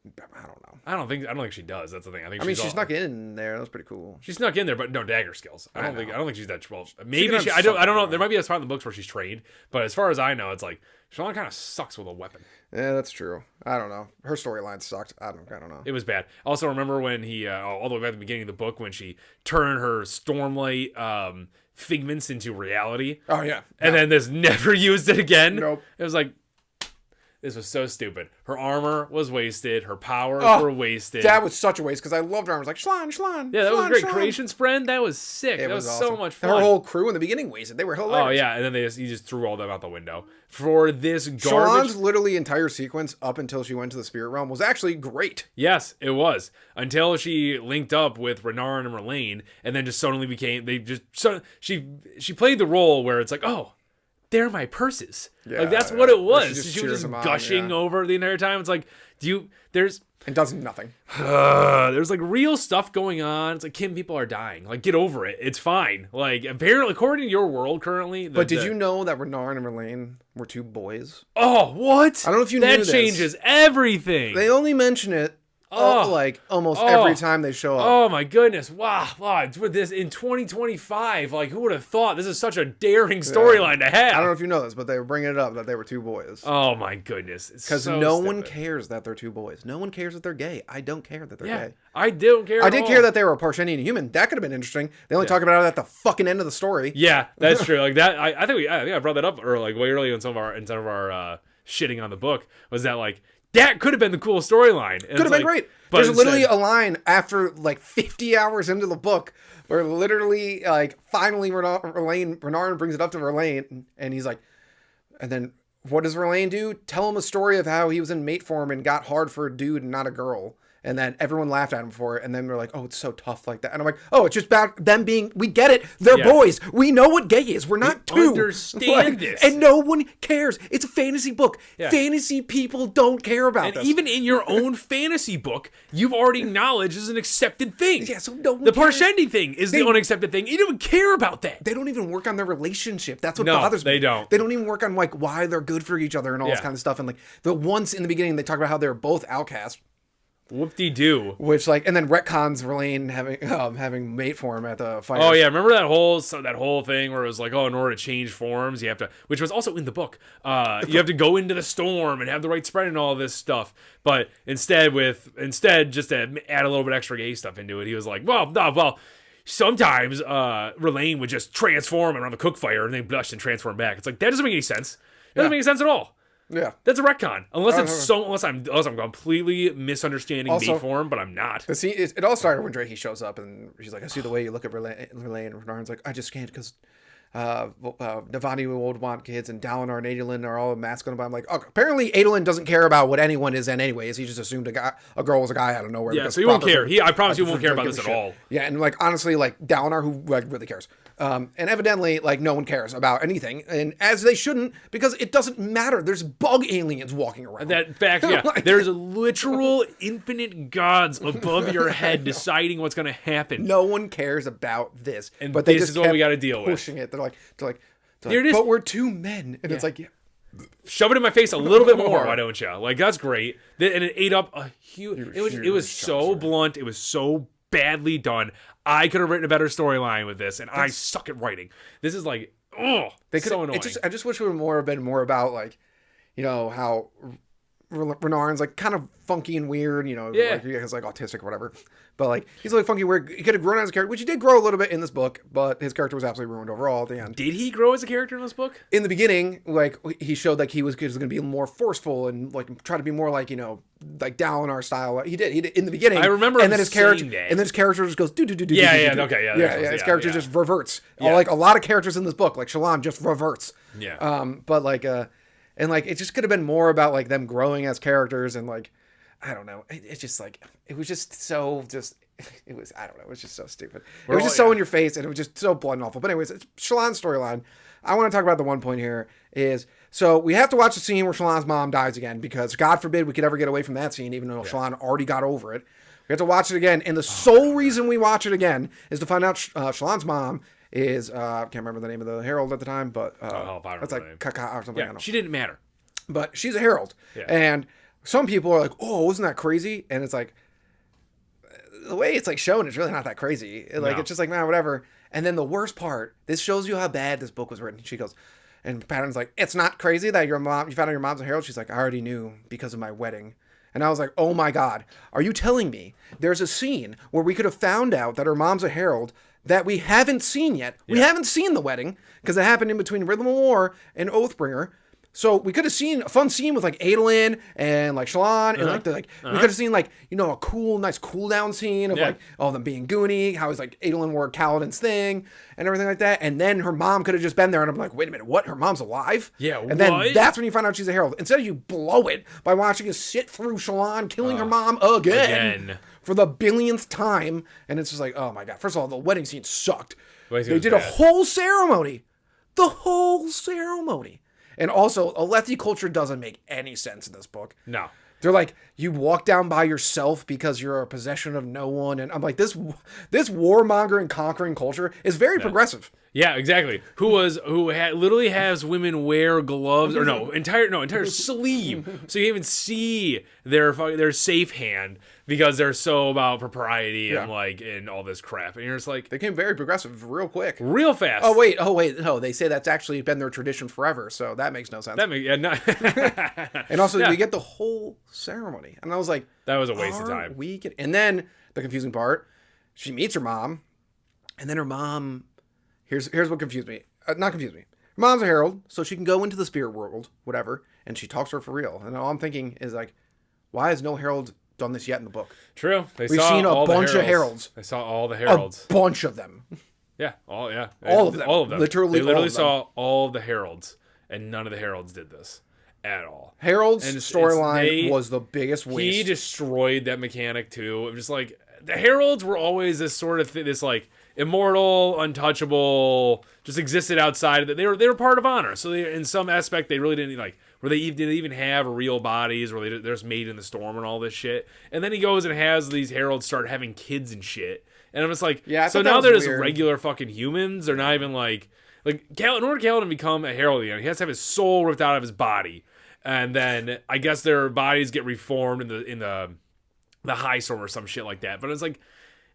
I don't know. I don't think she does. That's the thing. I mean, she snuck in there. That was pretty cool. She snuck in there, but no dagger skills. I don't think she's that well. Maybe I don't know. There might be a spot in the books where she's trained, but as far as I know, it's like Shallan kind of sucks with a weapon. Yeah, that's true. I don't know. Her storyline sucked. I don't know. It was bad. Also, remember when he all the way back at the beginning of the book when she turned her Stormlight figments into reality. Oh yeah. And then this never used it again. Nope. It was like. This was so stupid. Her armor was wasted. Her powers were wasted. That was such a waste because I loved her armor. I was like, Shallan. Yeah, that was great. Creation Spread, that was sick. That was awesome. So much fun. Her whole crew in the beginning wasted. They were hilarious. Oh, yeah. And then he just threw all them out the window. For this garbage. Shallan's literally entire sequence up until she went to the spirit realm was actually great. Yes, it was. Until she linked up with Renarin and Merlane and then just suddenly became... She played the role where it's like, oh... They're my purses. Yeah, like that's what it was. She was just gushing over the entire time. It's like, it does nothing. There's like real stuff going on. It's like Kim, people are dying. Like, get over it. It's fine. Like, apparently, according to your world currently. But did you know that Renarin and Merlane were two boys? Oh, what? I don't know if you knew this. That changes everything. They only mention it. Like almost every time they show up. Oh my goodness! Wow, with this in 2025, like who would have thought this is such a daring storyline to have? I don't know if you know this, but they were bringing it up that they were two boys. Oh my goodness! Because no one cares that they're two boys. No one cares that they're gay. I don't care that they're gay. I don't care. I did care that they were a Parshenian human. That could have been interesting. They only talk about it at the fucking end of the story. Yeah, that's true. Like that, I think I brought that up or like way earlier in some of our shitting on the book was that like. that could have been the cool storyline. Could have been great. But there's literally a line after like 50 hours into the book where literally like finally Renarin brings it up to Verlaine and he's like, and then what does Verlaine do? Tell him a story of how he was in mate form and got hard for a dude and not a girl. And then everyone laughed at him for it. And then they're like, oh, it's so tough like that. And I'm like, oh, it's just about them being, we get it. They're boys. We know what gay is. We're not two. Understand this. And no one cares. It's a fantasy book. Yeah. Fantasy people don't care about this. Even in your own fantasy book, you've already acknowledged is an accepted thing. Yeah, so no one The cares. Parshendi thing is the unaccepted thing. You don't even care about that. They don't even work on their relationship. That's what bothers me. They don't. They don't even work on like why they're good for each other and all this kind of stuff. And like the once in the beginning, they talk about how they're both outcasts. Whoop-de-doo. Which like, and then retcons Verlaine having mate form at the fire. Oh yeah, remember that whole thing where it was like, oh, in order to change forms, you have to, which was also in the book, you have to go into the storm and have the right spread and all this stuff. But instead, just to add a little bit extra gay stuff into it, he was like, well. Sometimes Verlaine would just transform around the cook fire and then blush and transform back. It's like that doesn't make any sense. It doesn't make any sense at all. Yeah, that's a retcon. Unless I'm completely misunderstanding mate form, but I'm not. The scene it all started when Drake shows up and she's like, I see the way you look at Verlaine, and Renarin's like, I just can't because Navani would want kids and Dalinar and Adolin are all masculine. But I'm like, oh, apparently Adolin doesn't care about what anyone is in anyways. He just assumed a girl was a guy out of nowhere. Yeah, so he won't care. I promise you won't care about this at all. Yeah, and like honestly, like Dalinar, who like really cares. And evidently, like, no one cares about anything, and as they shouldn't, because it doesn't matter. There's bug aliens walking around. That fact, yeah. There's literal infinite gods above your head deciding what's going to happen. No one cares about this. And but this is what we got to deal with. Pushing it. They're like, but we're two men. And it's like, yeah. Shove it in my face a little bit more, why don't you? Like, that's great. And it ate up a huge... It was so blunt. It was so badly done. I could have written a better storyline with this, and I suck at writing. This is like, so annoying. I just wish it would have been more about, like, you know, how Renarin's, like, kind of funky and weird, you know, like, he has, like, autistic or whatever. But, like, he's, like, funky and weird. He could have grown as a character, which he did grow a little bit in this book, but his character was absolutely ruined overall at the end. Did he grow as a character in this book? In the beginning, like, he showed, like, he was going to be more forceful and, like, try to be more, like, you know, like Dalinar style. He did in the beginning. I remember and then his character just goes do. His character just reverts. Yeah. Like a lot of characters in this book, like Shallan just reverts. Yeah. But like and like it just could have been more about like them growing as characters and like I don't know. It's just like it was just so it was I don't know. It was just so stupid. It was just so in your face and it was just so blunt and awful. But anyways, it's Shallan's storyline. I want to talk about the one point here is so we have to watch the scene where Shallan's mom dies again because God forbid we could ever get away from that scene, even though Shallan already got over it. We have to watch it again, and the sole reason we watch it again is to find out Shallan's mom is I can't remember the name of the herald at the time, but it's like Kaka or something. Yeah, I don't know. She didn't matter, but she's a herald, and some people are like, "Oh, isn't that crazy?" And it's like the way it's like shown, it's really not that crazy. Like it's just like whatever. And then the worst part, this shows you how bad this book was written. She goes, and Patton's like, it's not crazy that you found out your mom's a herald. She's like, I already knew because of my wedding. And I was like, oh my God, are you telling me there's a scene where we could have found out that her mom's a herald that we haven't seen yet? Yeah. We haven't seen the wedding because it happened in between Rhythm of War and Oathbringer. So we could have seen a fun scene with like Adolin and like Shallan and we could have seen like, you know, a nice cool down scene of like all them being Goonie, how it's like Adolin wore Kaladin's thing and everything like that. And then her mom could have just been there and I'm like, wait a minute, what? Her mom's alive? Yeah. And then that's when you find out she's a herald. Instead you blow it by watching us sit through Shallan killing her mom again for the billionth time. And it's just like, oh my God. First of all, the wedding scene sucked. They did a whole ceremony. The whole ceremony. And also, Alethi culture doesn't make any sense in this book. No. They're like, you walk down by yourself because you're a possession of no one. And I'm like, this warmonger and conquering culture is very progressive. Yeah, exactly. Literally has women wear gloves or entire sleeve, so you even see their safe hand because they're so about propriety and and all this crap. And you're just like, they became very progressive real quick, real fast. Oh wait, no, they say that's actually been their tradition forever, so that makes no sense. And also, we get the whole ceremony, and I was like, that was a waste of time. And then the confusing part, she meets her mom, and then her mom. Here's what confused me. Not confused me. Her mom's a herald, so she can go into the spirit world, whatever, and she talks to her for real. And all I'm thinking is like, Why has no herald done this yet in the book? True. We've seen a bunch of heralds. They saw all the heralds. A bunch of them. Yeah. All of them. All of them. Literally all of them. saw all of the heralds, and none of the heralds did this at all. Herald's storyline was the biggest waste. He destroyed that mechanic too. It was just like the heralds were always this sort of this like immortal, untouchable, just existed outside of it. They were part of honor. So they, in some aspect, they really didn't like. Where they didn't even have real bodies, where they're just made in the storm and all this shit. And then he goes and has these heralds start having kids and shit. And I'm just like, yeah, so now they're just regular fucking humans. They're not even like in order for Kaladin to become a herald, he has to have his soul ripped out of his body. And then I guess their bodies get reformed in the high storm or some shit like that. But it's like,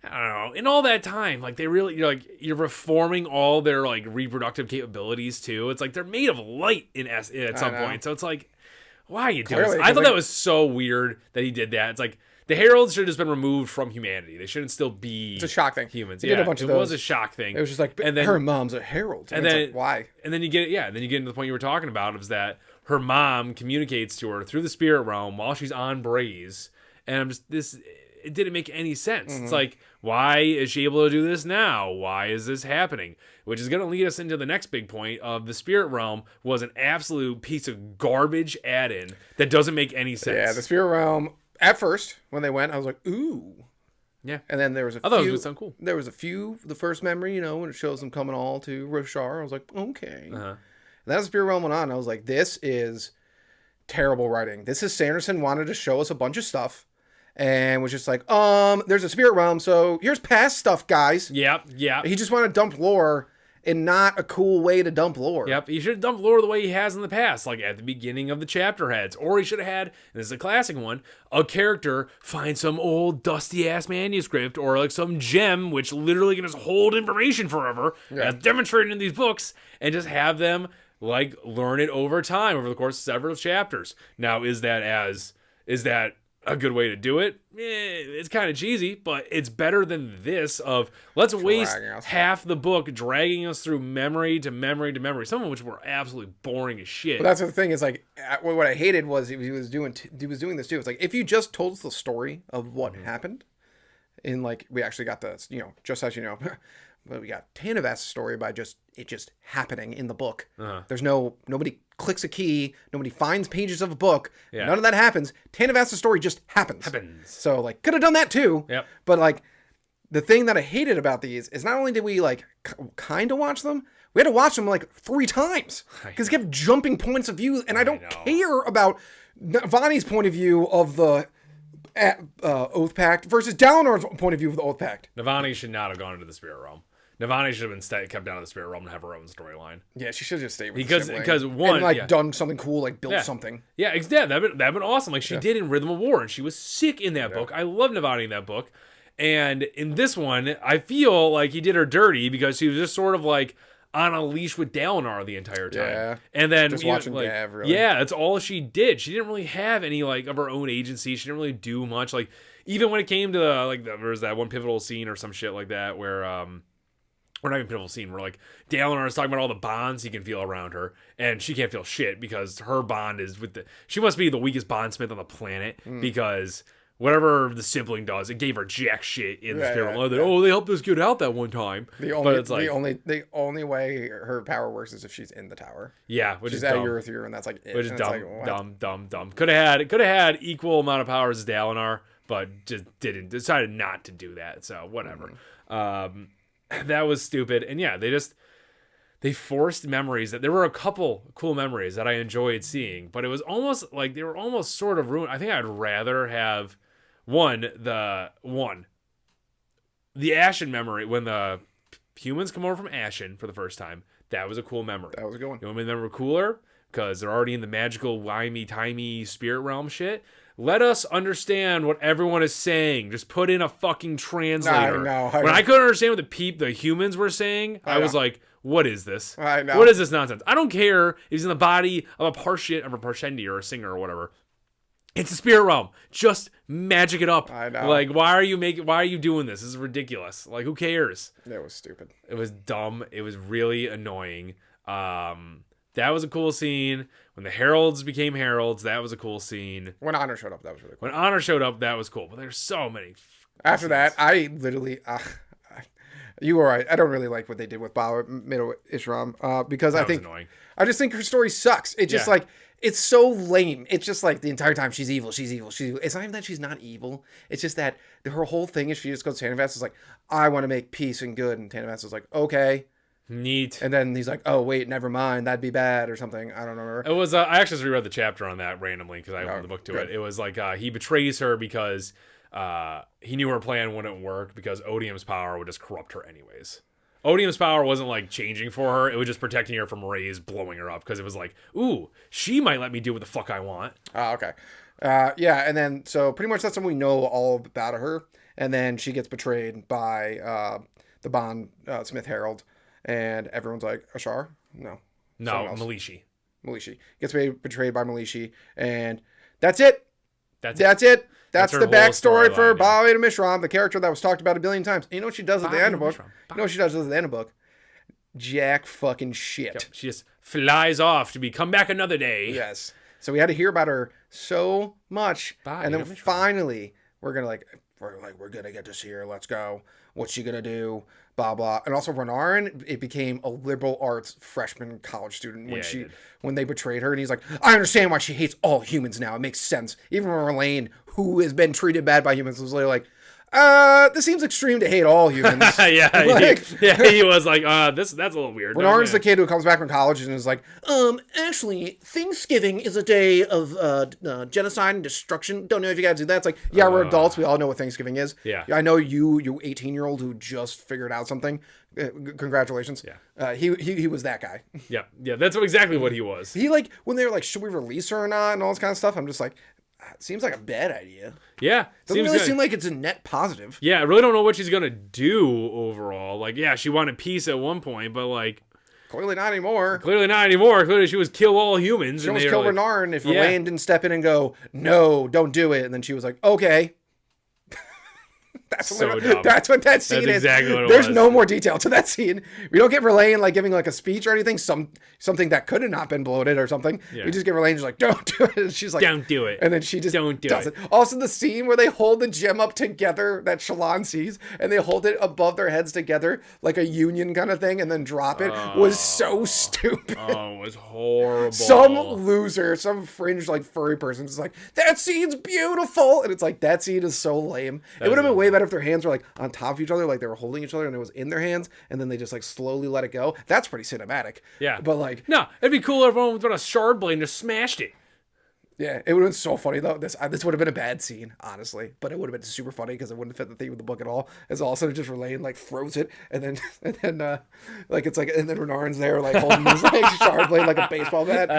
I don't know. In all that time, like you're reforming all their like reproductive capabilities too. It's like they're made of light at some point. So it's like, why are you doing this? I thought that was so weird that he did that. It's like the heralds should have just been removed from humanity. They shouldn't still be. It's a shock thing. Humans. Did a bunch of those. It was a shock thing. It was just like, and then, her mom's a herald. And then like, why? And then you get then you get into the point you were talking about is that her mom communicates to her through the spirit realm while she's on Braze, and I'm just it didn't make any sense. Mm-hmm. It's like, why is she able to do this now? Why is this happening? Which is going to lead us into the next big point of the spirit realm was an absolute piece of garbage add-in that doesn't make any sense. Yeah, the spirit realm, at first, when they went, I was like, ooh. Yeah. And then there was a few. I thought it was sound cool. There was a few, the first memory, when it shows them coming all to Roshar, I was like, okay. Uh-huh. And then the spirit realm went on, I was like, this is terrible writing. This is Sanderson wanted to show us a bunch of stuff. And was just like, there's a spirit realm, so here's past stuff, guys. Yep. He just wanted to dump lore in not a cool way to dump lore. Yep, he should have dumped lore the way he has in the past, like at the beginning of the chapter heads. Or he should have had, and this is a classic one, a character find some old dusty-ass manuscript or like some gem which literally can just hold information forever, as demonstrated in these books, and just have them like learn it over time, over the course of several chapters. Now, is that a good way to do it? It's kind of cheesy, but it's better than this of let's waste half the book dragging us through memory to memory to memory, some of which were absolutely boring as shit. But that's the thing is like what I hated was he was doing this too. It's like if you just told us the story of what happened, in like we actually got the just as but we got Tanavast's story by just happening in the book. There's nobody clicks a key, nobody finds pages of a book. None of that happens. Tanavast's story just happens. So like could have done that too. Yep. But like the thing that I hated about these is not only did we like kind of watch them, we had to watch them like 3 times because it kept jumping points of view, and I don't care about Navani's point of view of the Oath Pact versus Dalinar's point of view of the Oath Pact. Navani should not have gone into the spirit realm. Navani should have been kept down to the spirit realm and have her own storyline. Yeah, she should have just stayed with because one and done something cool, like built something. Yeah, that'd been awesome. Like she did in Rhythm of War, and she was sick in that book. I love Navani in that book, and in this one, I feel like he did her dirty because she was just sort of like on a leash with Dalinar the entire time. Yeah, and then just watching Gav. Really. Yeah, that's all she did. She didn't really have any like of her own agency. She didn't really do much. Like even when it came to there was that one pivotal scene or some shit like that where we're not even pivotal scene where like Dalinar is talking about all the bonds he can feel around her, and she can't feel shit because her bond is with she must be the weakest bondsmith on the planet because whatever the sibling does, it gave her jack shit in the spirit world. Oh, they helped us get out that one time. The only way her power works is if she's in the tower. Yeah, which she's is at dumb. Earthier, and that's like it. Which is dumb. Could have had equal amount of powers as Dalinar, but just decided not to do that. So whatever. That was stupid. And yeah, they forced memories that there were a couple cool memories that I enjoyed seeing, but it was almost like they were almost sort of ruined. I think I'd rather have the Ashen memory when the humans come over from Ashen for the first time. That was a cool memory. That was a good one. You want me to remember cooler? Because they're already in the magical, wimey-timey spirit realm shit. Let us understand what everyone is saying. Just put in a fucking translator. When I couldn't understand what the humans were saying, I was like, what is this? I know. What is this nonsense? I don't care if he's in the body of a Parshendi or a singer or whatever. It's a spirit realm. Just magic it up. I know. Like, why are you doing this? This is ridiculous. Like, who cares? It was stupid. It was dumb. It was really annoying. That was a cool scene. When the heralds became heralds, that was a cool scene. When Honor showed up, that was really cool. When Honor showed up, that was cool. But there's so many. After that, I literally... you were right. I don't really like what they did with Bala Middle Ishram because That I was think... annoying. I just think her story sucks. It's just like... It's so lame. It's just like the entire time she's evil, she's evil, she's evil. It's not even that she's not evil. It's just that her whole thing is she just goes to Tanavast is like, I want to make peace and good. And Tanavast is like, okay. Neat. And then he's like, oh, wait, never mind. That'd be bad or something. I don't remember. It was, I actually just reread the chapter on that randomly because I opened the book to it. It was like he betrays her because he knew her plan wouldn't work because Odium's power would just corrupt her anyways. Odium's power wasn't like changing for her. It was just protecting her from rays blowing her up because it was like, ooh, she might let me do what the fuck I want. Oh, okay. Yeah, and then so pretty much that's when we know all about her. And then she gets betrayed by the Bond Smith Herald. And everyone's like, Ashar? No. Malishi. Malishi. Gets betrayed by Malishi. And that's it. That's it. That's the backstory for yeah. Bala Mishram, the character that was talked about a billion times. You know what she does at the end of the book? You know what she does at the end of the book? Jack fucking shit. Yep. She just flies off to come back another day. Yes. So we had to hear about her so much. And then finally, we're gonna get to see her. Let's go. What's she gonna do? Blah blah. And also Renarin, it became a liberal arts freshman college student when they betrayed her, and he's like, I understand why she hates all humans now. It makes sense. Even Relaine, who has been treated bad by humans, was literally like, this seems extreme to hate all humans. He was like, that's a little weird. Renarin's the kid who comes back from college and is like, actually, Thanksgiving is a day of genocide and destruction. Don't know if you guys do that. It's like, yeah, we're adults. We all know what Thanksgiving is. Yeah. I know you 18-year-old who just figured out something. Congratulations. Yeah. He was that guy. Yeah. That's exactly what he was. He when they were like, should we release her or not and all this kind of stuff, I'm just like, seems like a bad idea. Yeah. Doesn't really seem like it's a net positive. Yeah, I really don't know what she's going to do overall. Like, yeah, she wanted peace at one point, but like... Clearly not anymore. Clearly she was kill all humans. She almost killed Renarin if Relaine didn't step in and go, no, don't do it. And then she was like, okay. That's what that scene is. Exactly what it There's was. no more detail to that scene. We don't get Relaine giving a speech or anything, something that could have not been bloated or something. Yeah. We just get Relaine just like, don't do it. And she's like, don't do it. And then she just don't do does it. Also the scene where they hold the gem up together that Shallan sees and they hold it above their heads together like a union kind of thing and then drop it was so stupid. Oh, it was horrible. Some loser, some fringe furry person is like, that scene's beautiful. And it's like, that scene is so lame. It would have been way better if their hands were on top of each other, like they were holding each other and it was in their hands, and then they just slowly let it go. That's pretty cinematic. Yeah. But no, it'd be cooler if everyone with a shard blade and just smashed it. Yeah, it would have been so funny though. This would have been a bad scene, honestly, but it would have been super funny because it wouldn't fit the theme of the book at all. It's also just Relaine throws it, and then it's and then Renarin's there holding his shard blade like a baseball bat.